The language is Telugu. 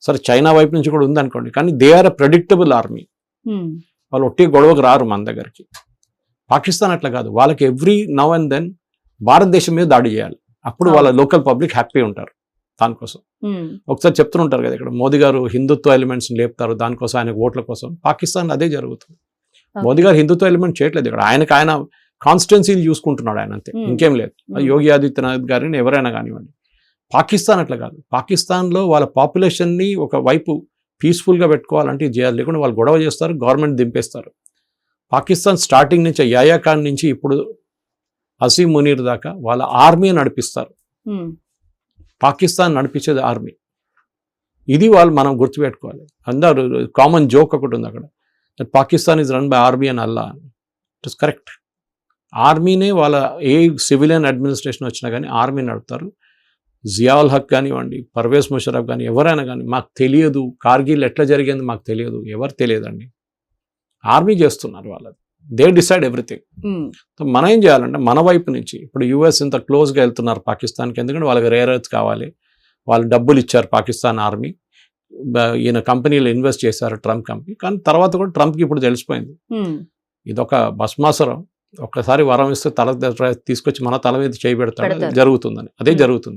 సరే చైనా వైపు నుంచి కూడా ఉందనుకోండి, కానీ they are a predictable army. వాళ్ళు ఒట్టి గొడవకు రారు మన దగ్గరికి. పాకిస్తాన్ అట్లా కాదు, వాళ్ళకి ఎవ్రీ నౌ అండ్ దెన్ భారతదేశం మీద దాడి చేయాలి, అప్పుడు వాళ్ళ లోకల్ పబ్లిక్ హ్యాపీ ఉంటారు. దానికోసం ఒకసారి చెప్తుంటారు కదా, ఇక్కడ మోదీ గారు హిందుత్వ ఎలిమెంట్స్ లేపుతారు దానికోసం, ఆయన ఓట్ల కోసం. పాకిస్తాన్ అదే జరుగుతుంది. మోదీ గారు హిందుత్వ ఎలిమెంట్ చేయట్లేదు ఇక్కడ, ఆయన కాన్స్టిట్యున్సీలు చూసుకుంటున్నాడు ఆయన, అంతే, ఇంకేం లేదు. యోగి ఆదిత్యనాథ్ గారిని ఎవరైనా కానివ్వండి. పాకిస్తాన్ అట్లా కాదు. పాకిస్తాన్లో వాళ్ళ పాపులేషన్ని ఒక వైపు పీస్ఫుల్గా పెట్టుకోవాలంటే ఇది చేయాలి, లేకుండా వాళ్ళు గొడవ చేస్తారు, గవర్నమెంట్ దింపేస్తారు. పాకిస్తాన్ స్టార్టింగ్ నుంచి యాయా ఖాన్ నుంచి ఇప్పుడు అసీం మునీర్ దాకా వాళ్ళ ఆర్మీ నడిపిస్తారు. పాకిస్తాన్ నడిపించేది ఆర్మీ. ఇది వాళ్ళు మనం గుర్తుపెట్టుకోవాలి. అందరూ కామన్ జోక్ ఒకటి ఉంది అక్కడ, Pakistan is run by army అని అల్లా. It is correct. ఆర్మీనే వాళ్ళ ఏ సివిలియన్ అడ్మినిస్ట్రేషన్ వచ్చినా కానీ ఆర్మీ నడుపుతారు. జియాउल హక్ కానివ్వండి, పర్వేజ్ ముషరఫ్ కానీ ఎవరైనా కానీ, మాకు తెలియదు కార్గిల్ ఎట్లా జరిగింది మాకు తెలియదు, ఎవరు తెలియదండి, ఆర్మీ చేస్తున్నారు వాళ్ళది. They decide everything. మనం ఏం చేయాలంటే మన వైపు నుంచి ఇప్పుడు యూఎస్ ఇంత క్లోజ్గా వెళ్తున్నారు పాకిస్తాన్కి, ఎందుకంటే వాళ్ళకి రేర్ ఎర్త్ కావాలి, వాళ్ళు డబ్బులు ఇచ్చారు పాకిస్తాన్ ఆర్మీ, ఈయన కంపెనీలో ఇన్వెస్ట్ చేశారు ట్రంప్ కంపెనీ. కానీ తర్వాత కూడా ట్రంప్కి ఇప్పుడు తెలిసిపోయింది ఇదొక భస్మాసురం, ఒక్కసారి వరం ఇస్తే తల తీసుకొచ్చి మన తల మీద చేయి పెడతాడు, జరుగుతుందని. అదే జరుగుతుంది.